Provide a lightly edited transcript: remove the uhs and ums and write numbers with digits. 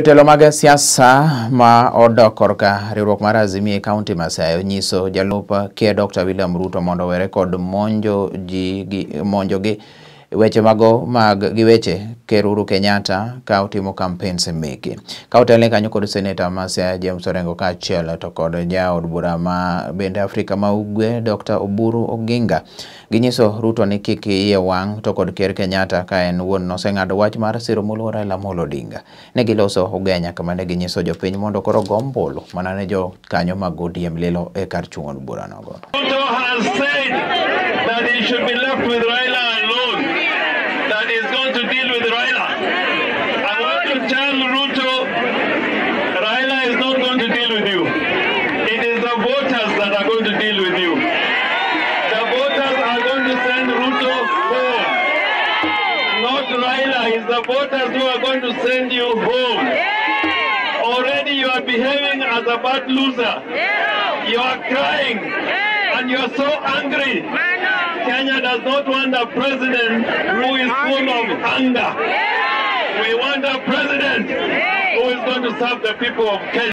Telo mag siasa ma odok korka riwruok mar Azimio e kaunti Masayo nyiso jalup Ker Dr. William Ruto mondo were kod monjo gi weche mago mag weche Ker Uhuru Kenyatta ka utimo campaigns meke. Ka otele kanyo kod Senator Masayo James Orengo ka achiel to kod jaod bura ma bende Afrika ma Ugwe Dr. Oburu Oginga ginyiso Ruto ni kik iye wang' to kod Ker Kenyatta ka en wuon noseng'ado wach mar siro moluor Raila Amolo Odinga. Ne giloso ogenya kama ne ginyiso jopiny mondo koro go ombulu mana ne jo kanyo mag ODM lilo e kar chung' od bura nogo. Ruto has said that he should be left with Raila alone, that he's going to deal with Raila. I want to tell Ruto, Raila is not going to deal with you. It is the voters that are going to deal with you. The voters are going to send Ruto home. Not Raila, it's the voters who are going to send you home. Already you are behaving as a bad loser. You are crying and you are so angry. Kenya does not want a president who is full of anger. We want a president who is going to serve the people of Kenya.